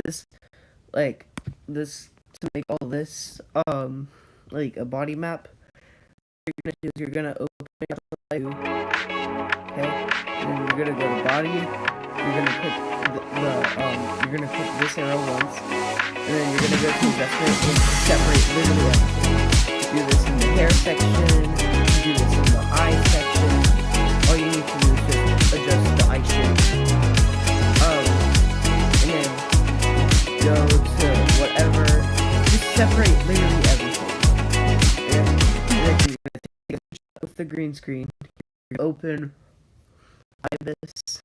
this, this, to make all this, like a body map, what you're gonna do is you're gonna open it up like okay, and then you're gonna go to body, you're gonna click you're gonna click this arrow once, and then you're gonna go to adjustment and separate literally everything. Do this in the hair section, do this in the eye section. All you need to do is just adjust the eye shape. And then go to whatever, just separate literally everything. And then you're gonna take a shot of the green screen, open ibis,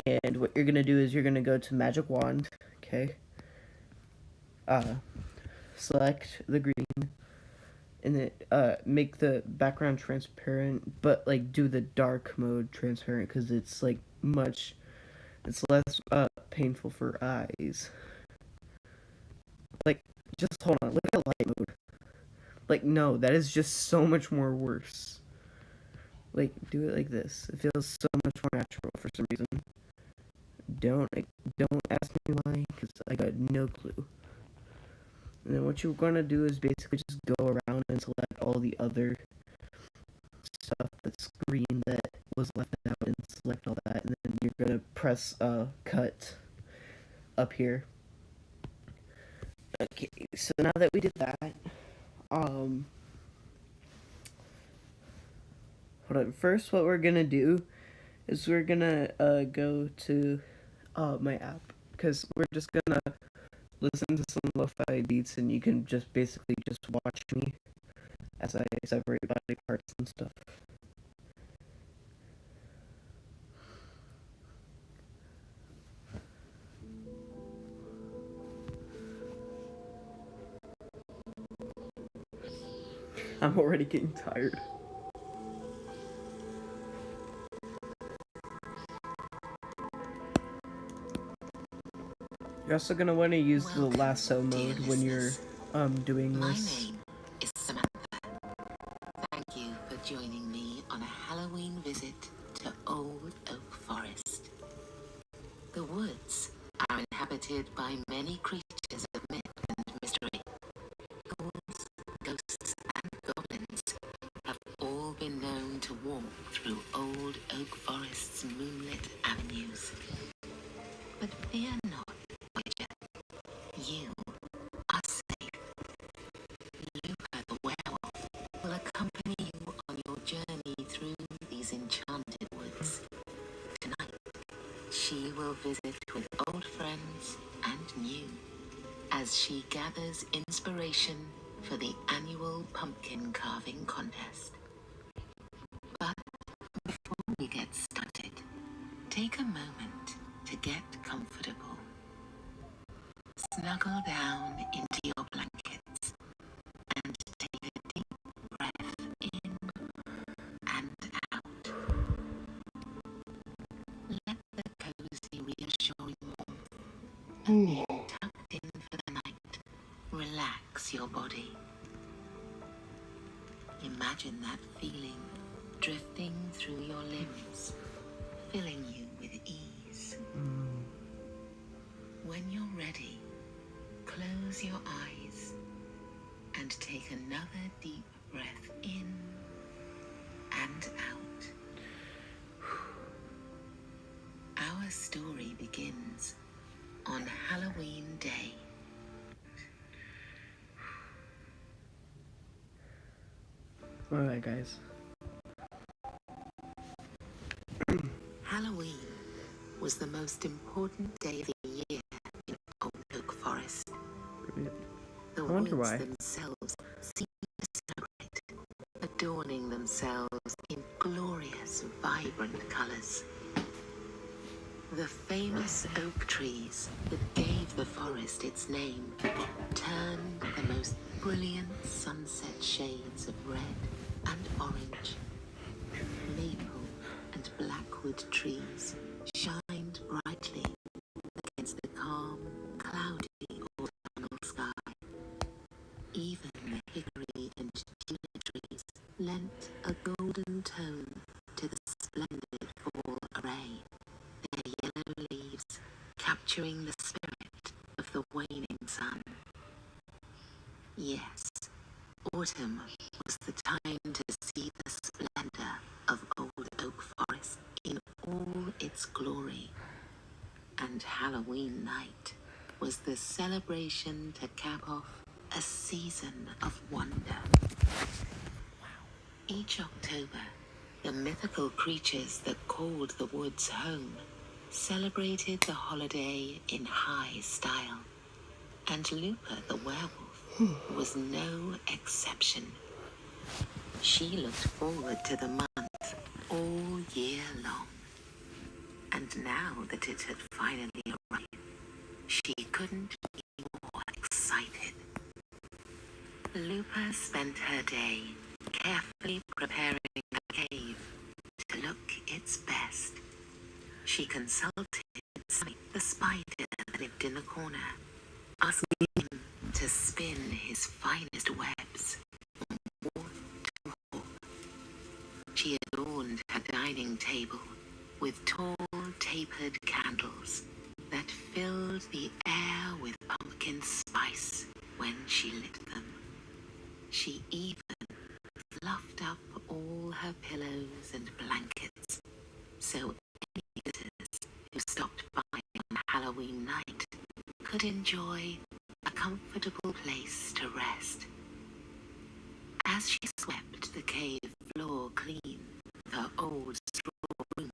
and what you're gonna do is you're gonna go to magic wand, okay? Select the green, and then make the background transparent, but like do the dark mode transparent because it's like it's less painful for eyes. Like, just hold on, look at light mode. Like, no, that is just so much more worse. Like, do it like this. It feels so much more natural for some reason. Don't ask me why, because I got no clue. And then what you're gonna do is basically just go around and select all the other stuff that's green that was left out and select all that, and then you're gonna press cut up here. Okay, so now that we did that, hold on. First, what we're gonna do is we're gonna go to my app, because we're just gonna listen to some lo-fi beats, and you can just basically just watch me as I separate body parts and stuff. I'm already getting tired. You're also gonna want to use the lasso mode when you're doing this. My name is Samantha. Thank you for joining me on a Halloween visit to Old Oak Forest. The woods are inhabited by many creatures of myth and mystery. Ghouls, ghosts, and goblins have all been known to walk through Old Oak Forest's moonlit avenues. But fear not. You are safe. Luca the werewolf will accompany you on your journey through these enchanted woods. Tonight, she will visit with old friends and new as she gathers inspiration for the annual pumpkin carving contest. But before we get started, take a moment to get comfortable. Snuggle down into your blankets and take a deep breath in and out. Let the cozy, reassuring warmth of being tucked in for the night relax your body. Imagine that feeling drifting through your limbs, filling you with ease. When you're ready, close your eyes and take another deep breath in and out. Our story begins on Halloween Day. Alright, guys. Halloween was the most important day of the year in Old Oak Forest. The woods themselves seemed to celebrate, adorning themselves in glorious, vibrant colors. The famous oak trees that gave the forest its name turned the most brilliant sunset shades of red and orange. Maple and blackwood trees shined brightly against the calm, cloudy autumnal sky. Even the hickory and tulip trees lent a golden tone to the splendid fall array, their yellow leaves capturing the spirit of the waning sun. Yes, autumn was the time to see the splendor of old oak forest in all its glory. And Halloween night was the celebration to cap off a season of wonder. Each October, the mythical creatures that called the woods home celebrated the holiday in high style. And Lupa the werewolf was no exception. She looked forward to the month all year long. And now that it had finally arrived, she couldn't be more excited. Lupa spent her day carefully preparing the cave to look its best. She consulted Sammy, the spider that lived in the corner, asking him to spin his finest webs from wall to wall. She adorned her dining table with tall, tapered candles that filled the air with pumpkin spice when she lit them. She even fluffed up all her pillows and blankets so any visitors who stopped by on Halloween night could enjoy a comfortable place to rest. As she swept the cave floor clean with her old straw broom,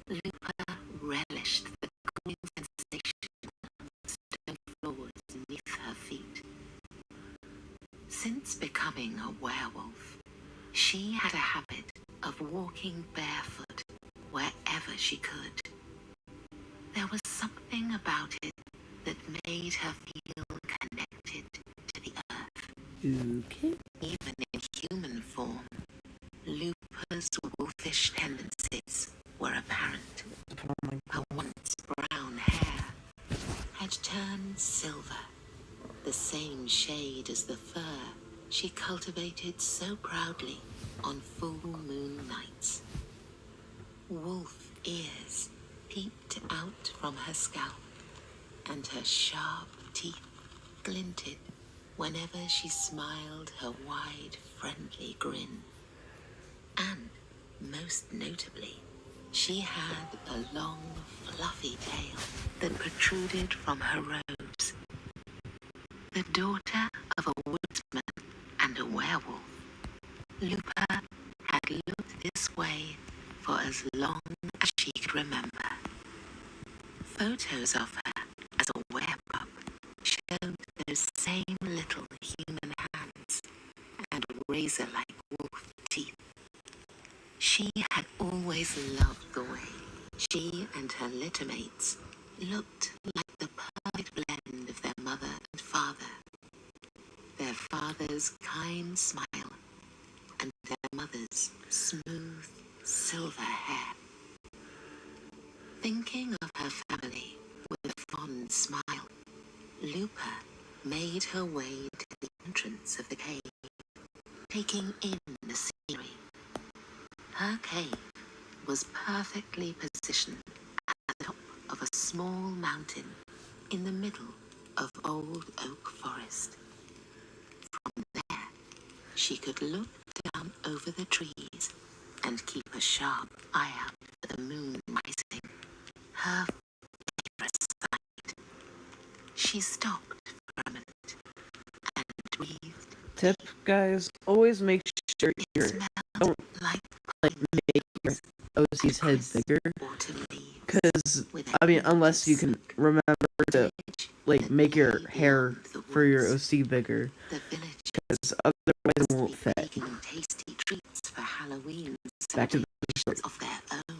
Lupa relished the cooling sensation of the stone floors beneath her feet. Since becoming a werewolf, she had a habit of walking barefoot wherever she could. There was something about it that made her feel connected to the earth. Okay. Even in human form, Lupa's wolfish tendencies were apparent. Her once brown hair had turned silver, the same shade as the fur she cultivated so proudly on full moon nights. Wolf ears peeped out from her scalp, and her sharp teeth glinted whenever she smiled her wide, friendly grin. And, most notably, she had a long, fluffy tail that protruded from her robes. The daughter of a woodsman and a werewolf, Lupa had looked this way for as long as she could remember. Photos of her as a werepup showed those same little human hands and razor-like wolf teeth. She had always loved the way she and her littermates looked like the perfect blend of their mother and father. Their father's kind smile and their mother's smooth silver hair. Thinking of her family with a fond smile, Lupa made her way to the entrance of the cave, taking in the scenery. Her cave was perfectly positioned at the top of a small mountain in the middle of old oak forest. From there, she could look down over the trees and keep a sharp eye out for the moon rising, her favorite sight. She stopped for a minute and breathed. Tip, guys, always make sure you don't Like make your OC's head bigger. Because, I mean, unless you can remember to, make your hair for your OC bigger. Because otherwise it won't fit. Tasty treats for Halloween Back to the story. of their own.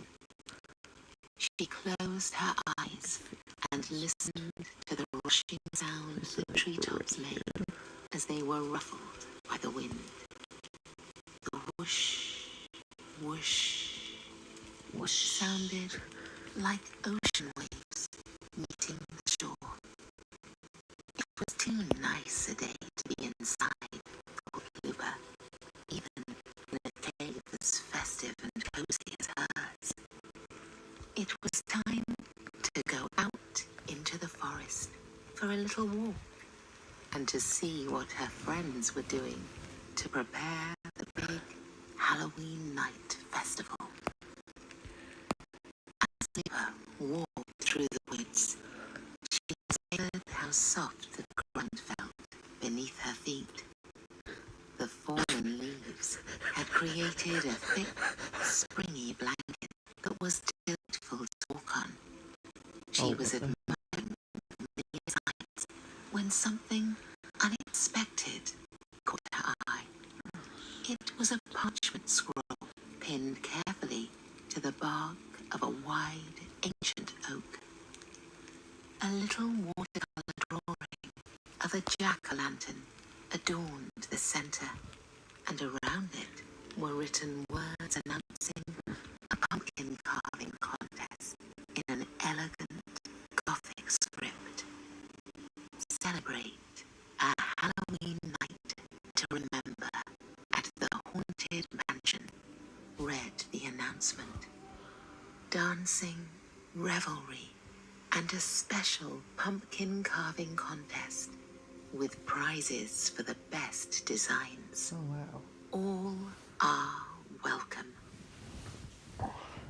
She closed her eyes and listened to the rushing sound the treetops made as they were ruffled by the wind. The whoosh, whoosh, whoosh sounded like ocean waves meeting the shore. It was too nice a day to be inside, thought Lupa, even in a cave as festive and cozy as hers. It was time to go out into the forest for a little walk and to see what her friends were doing to prepare the big Halloween night festival. As Lipper walked through the woods, she considered how soft the ground felt beneath her feet. The fallen leaves had created a thick, springy blanket that was delightful to walk on. She was admiring many sights when something unexpected caught her eye. It was a parchment scroll pinned carefully to the bark of a wide, ancient oak. A little watercolor drawing of a jack-o'-lantern adorned the center, and around it were written words announcing a pumpkin carving contest in an elegant Gothic script. Celebrate a Halloween night to remember at the Haunted Mansion, read the announcement. Dancing, revelry, and a special pumpkin carving contest with prizes for the best designs. Oh, wow. All are welcome.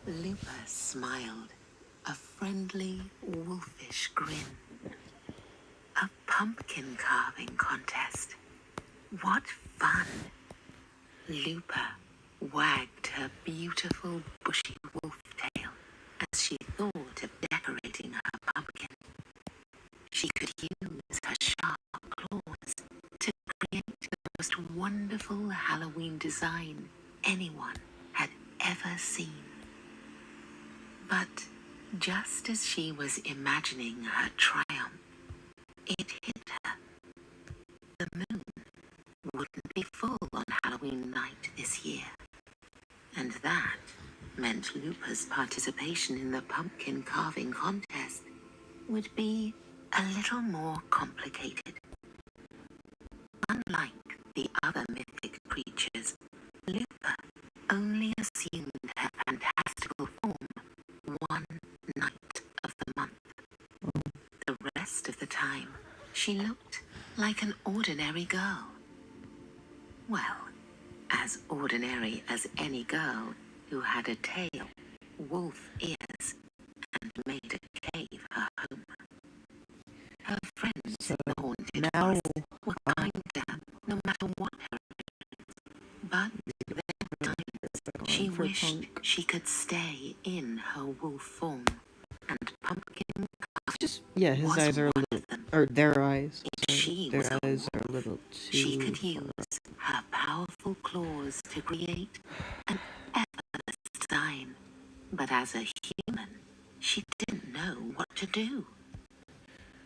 Looper smiled, a friendly, wolfish grin. A pumpkin carving contest. What fun! Looper wagged her beautiful bushy wolf tail as she thought of decorating her pumpkin. She could use her sharp claws to create the most wonderful Halloween design anyone had ever seen. But just as she was imagining her triumph, it hit her. The moon wouldn't be full on Halloween night this year, and that meant Looper's participation in the pumpkin carving contest would be a little more complicated. Unlike the other mythic creatures, Looper only assumed her fantastical form one night of the month. The rest of the time, she looked like an ordinary girl. Well, as ordinary as any girl who had a tail, wolf ears, and made a cave her home. Her friends in the haunted forest were kind to her no matter what her appearance. But there were times she wished she could stay in her wolf form, and pumpkin his eyes are a little, or their eyes. Their eyes are a little too. She could use her powerful claws to create an effortless design, but as a human, she didn't know what to do.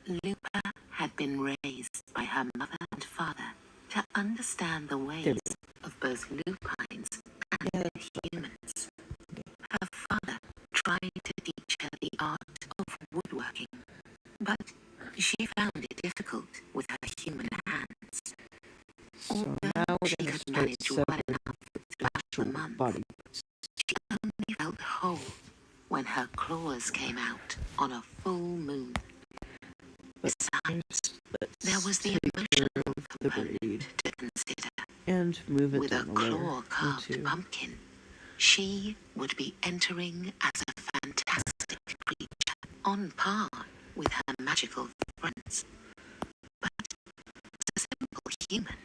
Looper had been raised by her mother and father to understand the ways of both lupines and humans. Her father tried to teach her the art of woodworking, but she found it difficult with her human hands. So now she could manage well enough throughout the month, body. she only felt whole when her claws came out on a full moon. Besides, there was the emotional component to consider. And move it with down a a layer claw-carved pumpkin, she would be entering as a fantastic creature on par with her magical friends. But as a simple human,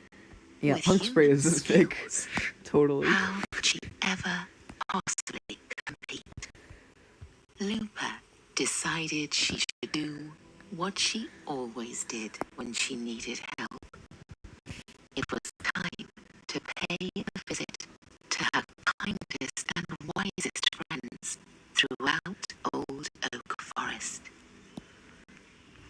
yeah, with punk spray is this big. skills, Totally. how could she ever possibly compete? Looper decided she should do what she always did when she needed help. It was time to pay a visit to her kindest and wisest friends throughout Old Oak Forest.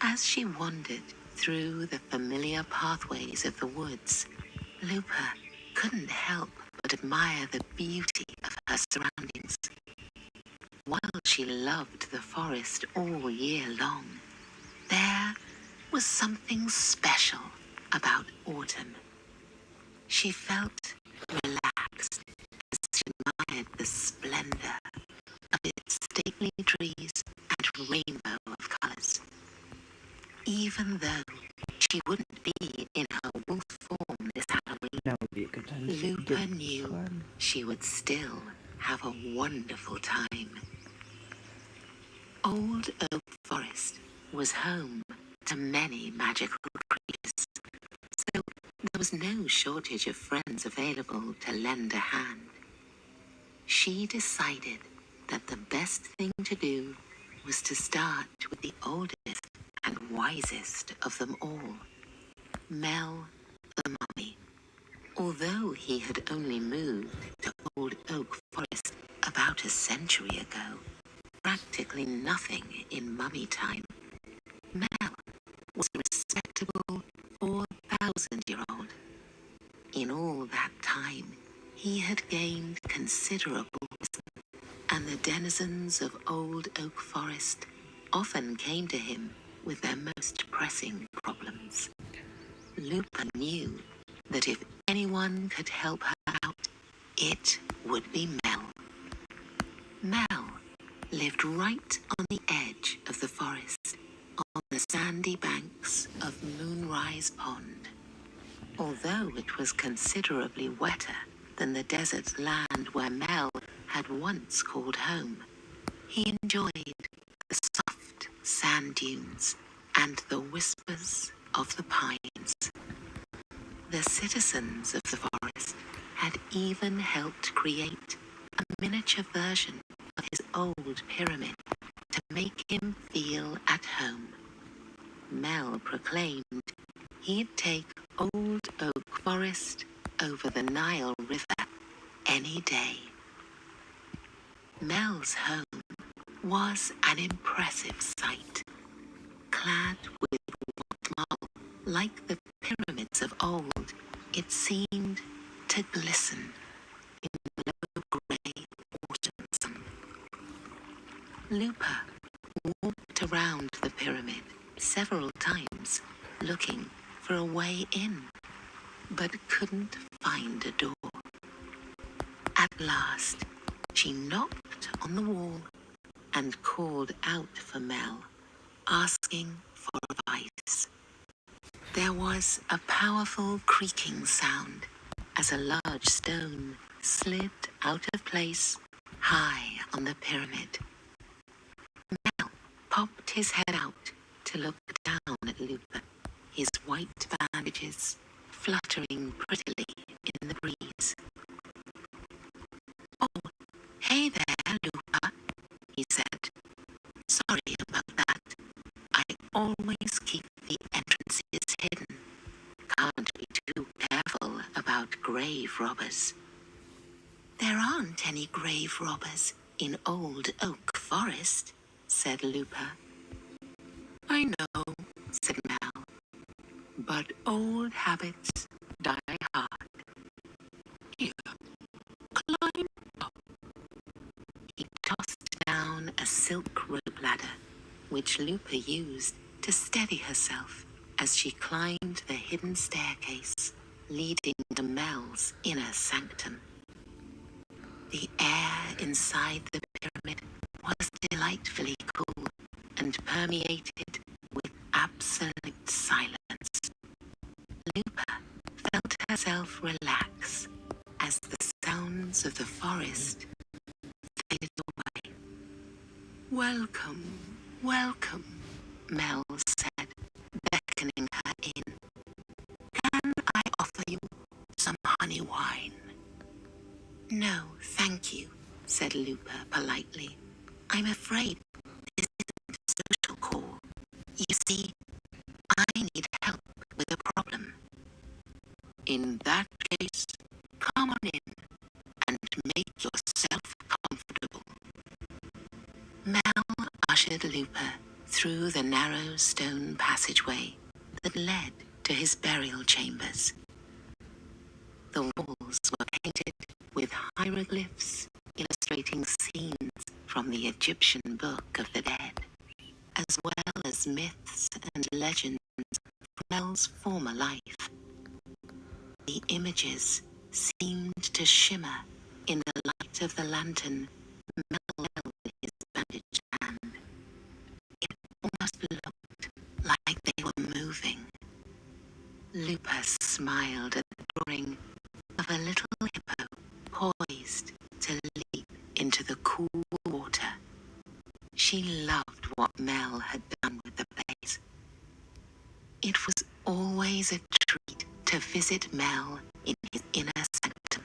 As she wandered through the familiar pathways of the woods, Looper couldn't help but admire the beauty of her surroundings. While she loved the forest all year long, there was something special about autumn. She felt relaxed as she admired the splendor of its stately trees and rainbow of colors. Even though she wouldn't be in her wolf form this Halloween, That would be a good time to Looper knew she would still have a wonderful time. Old Oak Forest was home to many magical creatures, so there was no shortage of friends available to lend a hand. She decided that the best thing to do was to start with the oldest and wisest of them all, Mel the Mummy. Although he had only moved to Old Oak Forest about a century ago, practically nothing in mummy time, Mel was a respectable 4,000-year-old. In all that time, he had gained considerable wisdom, and the denizens of Old Oak Forest often came to him with their most pressing problems. Looper knew that if anyone could help her out, it would be Mel. Mel lived right on the edge of the forest, on the sandy banks of Moonrise Pond. Although it was considerably wetter than the desert land where Mel had once called home, he enjoyed the soft sand dunes and the whispers of the pines. The citizens of the forest had even helped create a miniature version of his old pyramid to make him feel at home. Mel proclaimed he'd take Old Oak Forest over the Nile River any day. Mel's home was an impressive sight. Clad with white marble, like the pyramids of old, it seemed to glisten in the low-grey autumn sun. Looper walked around the pyramid several times, looking for a way in, but couldn't find a door. At last, she knocked on the wall and called out for Mel, asking for advice. There was a powerful creaking sound as a large stone slid out of place high on the pyramid. Mel popped his head out to look down at Looper, his white bandages fluttering prettily in the breeze. "Oh, hey there, Looper," he said. "Sorry about that. I always keep the entrances hidden. Can't be too careful about grave robbers." "There aren't any grave robbers in Old Oak Forest," said Looper. "I know," said Mel, "but old habits die hard. Here, climb up." He tossed down a silk rope ladder, which Looper used to steady herself as she climbed the hidden staircase leading to Mel's inner sanctum. The air inside the pyramid was delightfully cool and permeated with absolute silence. Looper felt herself relax as the sounds of the forest faded away. "Welcome, welcome," Mel said, beckoning her in. "Can I offer you some honey wine?" "No, thank you," said Looper politely. "I'm afraid this isn't a social call. You see, I need help with a problem." "In that case, come on in and make yourself comfortable." Mel ushered Looper through the narrow stone passageway that led to his burial chambers. The walls were painted with hieroglyphs illustrating scenes from the Egyptian Book of the Dead, as well as myths and legends from Mel's former life. The images seemed to shimmer in the light of the lantern Mel held in his bandaged hand. It almost looked like they Lupus smiled at the drawing of a little hippo poised to leap into the cool water. She loved what Mel had done with the place. It was always a treat to visit Mel in his inner sanctum.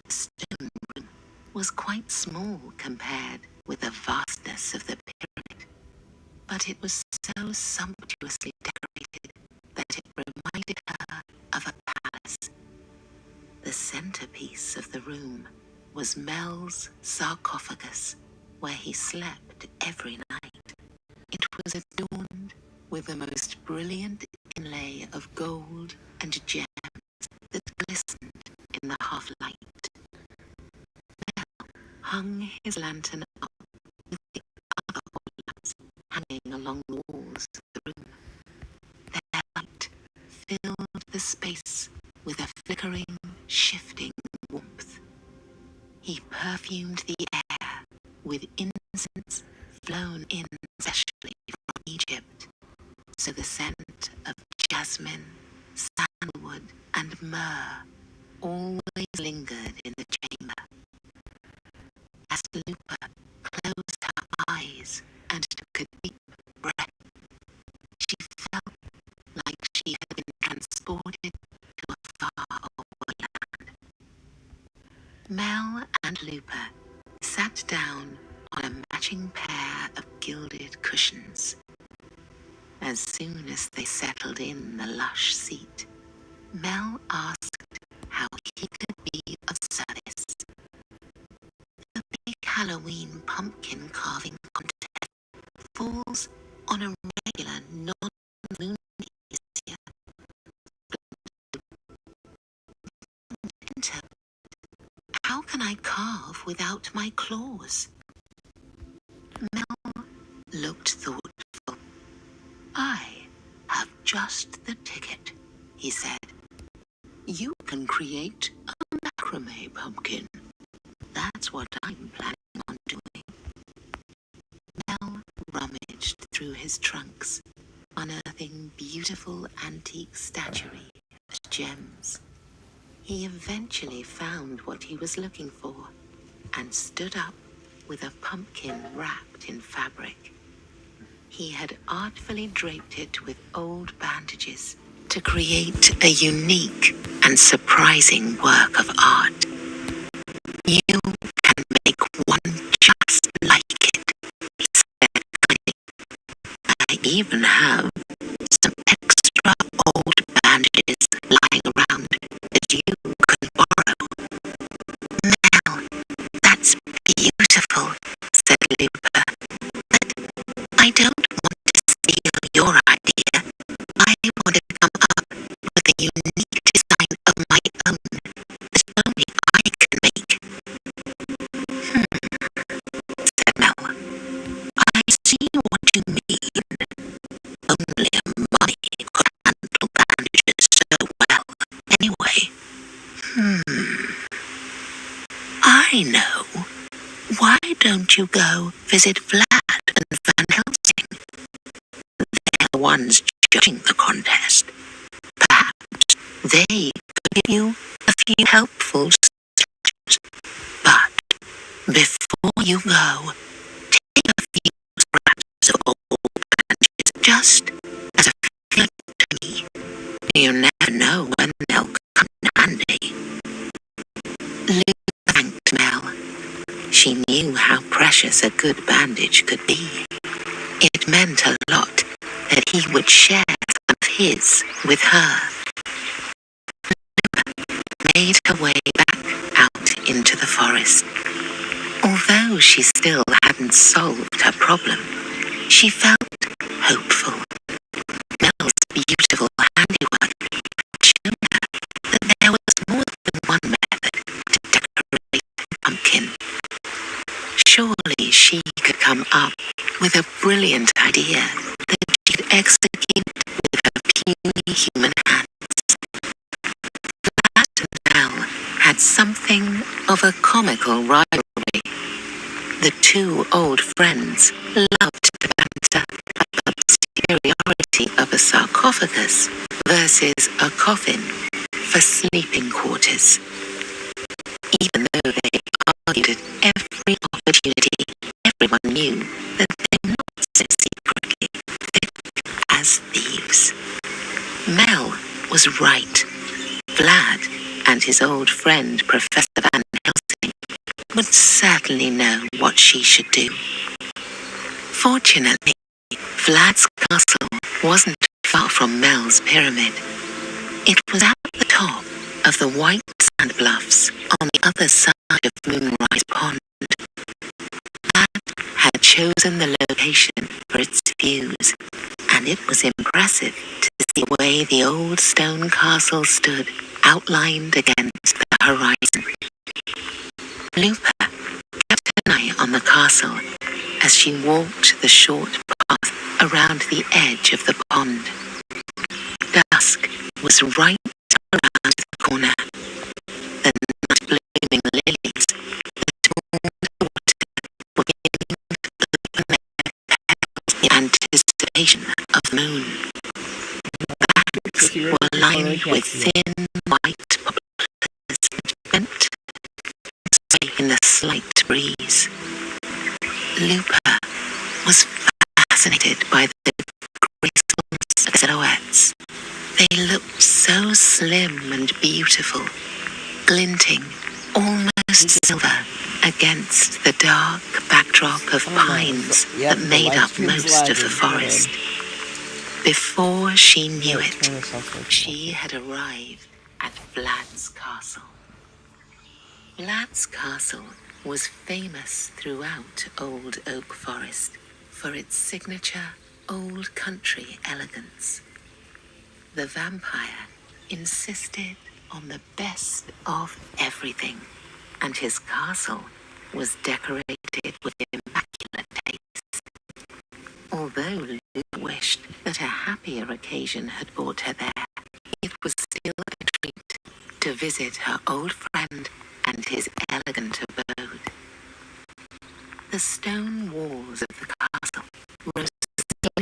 The stone room was quite small compared with the vastness of the pyramid, but it was so sumptuously decorated that it reminded her of a palace. The centerpiece of the room was Mel's sarcophagus, where he slept every night. It was adorned with the most brilliant inlay of gold and gems that glistened in the half-light. Mel hung his lantern up with the other oil lamps hanging along the walls of the room. Their light filled the space with a flickering, shifting warmth. He perfumed the air with incense flown in especially from Egypt, so the scent of jasmine, sandalwood, and myrrh always lingered in the chamber. As Lupa closed her eyes and took a deep breath, she felt like she had been transported to a far-away land. Mel and Lupa sat down on a matching pair of gilded cushions. As soon as they settled in the lush seat, Mel asked how he could be of service. The big Halloween pumpkin carving contest falls on a regular non-moon this year. Winter, how can I carve without my claws? Mel looked thoughtful. I have just the ticket, he said. You can create a macrame pumpkin. That's what I'm planning on doing. Mel rummaged through his trunks, unearthing beautiful antique statuary as gems. He eventually found what he was looking for and stood up with a pumpkin wrapped in fabric. He had artfully draped it with old bandages to create a unique and surprising work of art. You can make one just like it, he said kindly. I even have some extra old bandages lying around that you can borrow. Mel, that's beautiful, said Lupa. But I don't want to steal your idea. I want to come up with a unique design of my own that only I can make. Said Mel. I see what you mean. Only a mummy could handle bandages so well. Anyway, I know. Why don't you go visit Vlad and Van Helsing? They're the ones judging the contest. Perhaps they could give you a few helpful suggestions. But before you go, take a few scraps of old bandages just as a favor to me. You never know when they'll come in handy. Lou thanked Mel. She knew how precious a good bandage could be. It meant a lot that he would share some of his with her. Lupa made her way back out into the forest. Although she still hadn't solved her problem, she felt hopeful. Mel's beautiful handiwork had shown her that there was more than one method to decorate a pumpkin. Surely she could come up with a brilliant idea that she could execute with her puny human hands. Vlad and Mel had something of a comical rivalry. The two old friends loved to banter about the superiority of a sarcophagus versus a coffin for sleeping quarters. Even though they argued at every opportunity, everyone knew that they were not so secretly thick as thieves. Mel was right. Vlad and his old friend Professor Van Helsing would certainly know what she should do. Fortunately, Vlad's castle wasn't far from Mel's pyramid. It was at the top of the white sand bluffs on the other side of Moonrise Pond. Vlad had chosen the location for its views, and it was impressive to see the way the old stone castle stood outlined against the horizon. Lupa kept an eye on the castle as she walked the short path around the edge of the pond. Dusk was right around the corner. The night-blooming lilies that adorned the water were beginning to open their petals in anticipation of the moon. Banks were lined with thin white poplars bent in the slight breeze. Lupa was fascinated by the graceful silhouettes. They looked so slim and beautiful, glinting almost silver against the dark backdrop of pines that made up most of the forest. Before she knew it, she had arrived at Vlad's castle. Vlad's castle was famous throughout Old Oak Forest for its signature old country elegance. The vampire insisted on the best of everything, and his castle was decorated with immaculate taste. Although Lupa wished that a happier occasion had brought her there, it was still a treat to visit her old friend and his elegant abode. The stone walls of the castle rose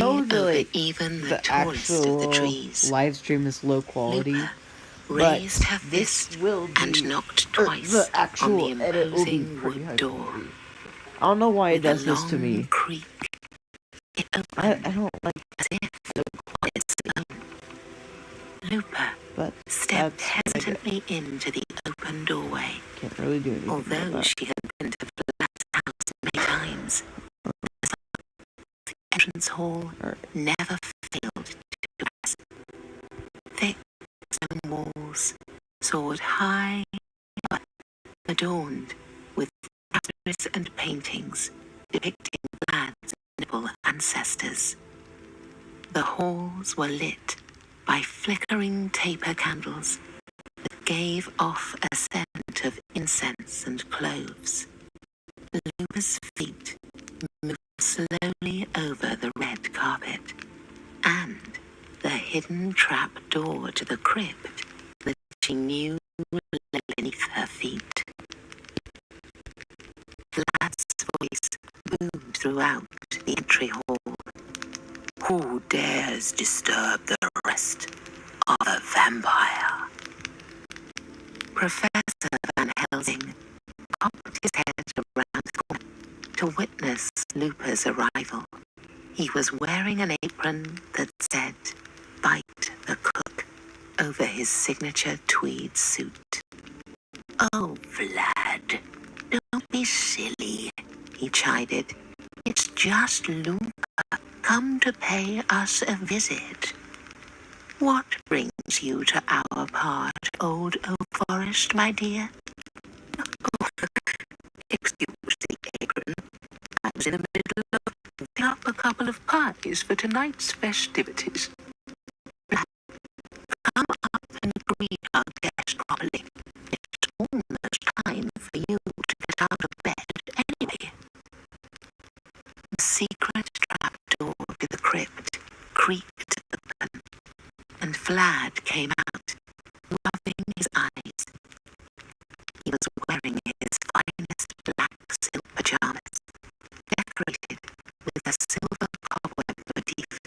over even the tallest of the trees. Live stream is low quality. Lupa raised her fist and knocked twice the actual on the edit will be imposing pretty wood high door. quality. I don't know why it With does a this to long me. creak, it I opened don't like as if the quiet alone. Lupa but stepped that's hesitantly into the open doorway. can't really do anything about Although that. she had been to Vlad's house many times, the entrance hall never failed to impress. Thick stone walls soared high above, adorned with tapestries and paintings depicting Vlad's noble ancestors. The halls were lit by flickering taper candles that gave off a scent of incense and cloves. Lupa's feet moved slowly over the red carpet, and the hidden trap door to the crypt that she knew lay beneath her feet. Vlad's voice boomed throughout the entry hall. Who dares disturb the rest of a vampire? Professor Van Helsing cocked his head around the corner to witness Lupa's arrival. He was wearing an apron that said, "Bite the Cook," over his signature tweed suit. "Oh, Vlad, don't be silly," he chided. "It's just Lupa, come to pay us a visit. What brings you to our part, Old Oak Forest, my dear?" "Oh, excuse the apron. I was in the middle of picking up a couple of pies for tonight's festivities." "Come up and greet our guest properly. It's almost time for you to get out of bed anyway." The secret trapdoor to the crypt creaked open, and Vlad came out, rubbing his eyes. He was wearing his finest black silk pajamas, decorated with a silver cobweb motif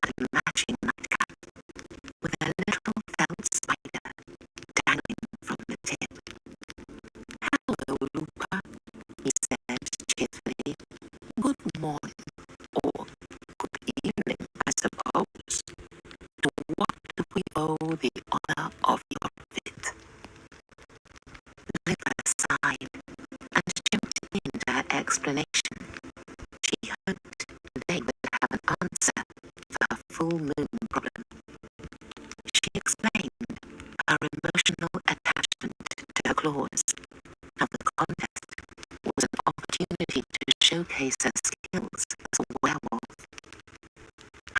and a matching nightcap, with a full moon problem. She explained her emotional attachment to her claws, and the contest was an opportunity to showcase her skills as a werewolf.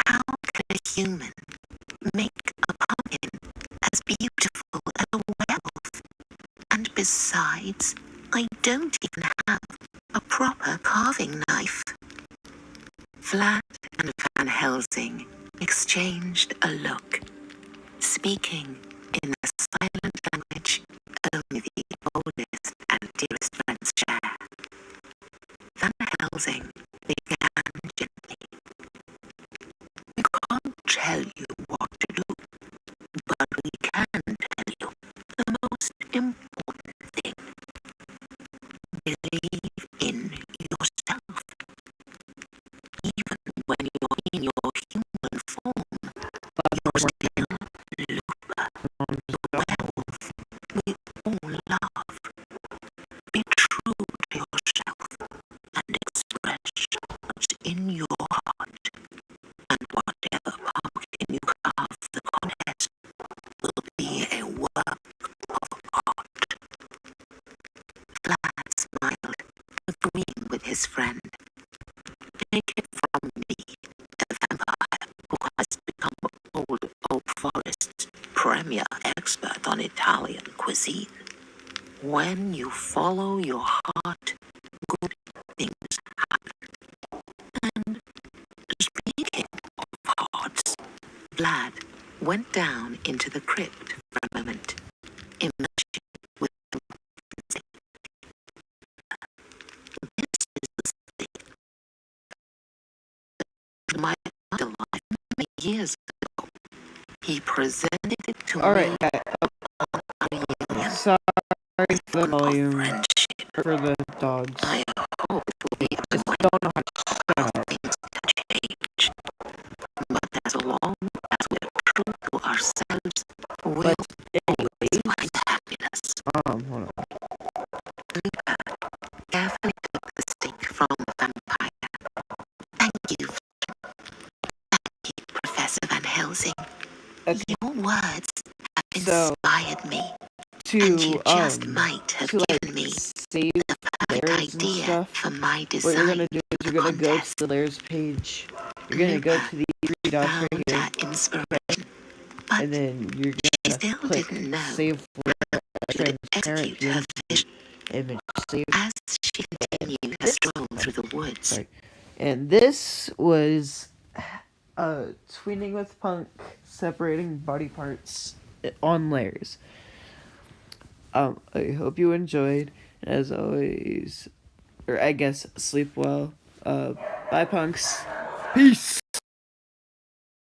How could a human make a pumpkin as beautiful as a werewolf? And besides, I don't even have a proper carving knife. Vlad and Van Helsing exchanged a look, speaking in a silent language only the oldest and dearest friends share. Van Helsing began gently. We can't tell you what to do, but we can tell you the most important thing. Believe in yourself. Even when you're in your human form, you're still Lupa, the werewolf we all love. Be true to yourself and express what's in your heart. And whatever pumpkin you carve for the contest will be a work of art. Vlad smiled, agreeing with his friend. Take it from me, a vampire who has become Old Forest's premier expert on Italian cuisine. When you follow your heart, good things happen. And speaking of hearts, Vlad went down into the crypt for a moment, emerging with the This is the stick my father life many years ago. He presented it to me. Sorry for the volume friendship. for the dogs. I hope it will be a Just don't know how to shut up. things to change. But as long as we're true to ourselves, we'll always find happiness. Hold on. Luca carefully took the stick from the vampire. Thank you. Thank you, Professor Van Helsing. Okay. Your words have So, inspired me. And you just might have to given me save the perfect layers and idea stuff, for my what design. you're gonna do is for you're gonna go to contest. the layers page. You're gonna go to the three dots Found right here, that inspiration, but and then you're she gonna still click didn't know save layer she would transparent execute her vision image. Save. as she continued her stroll through the woods. Sorry. And this was tweening with punk, separating body parts on layers. I hope you enjoyed. As always, or I guess sleep well. Bye, punks. Peace.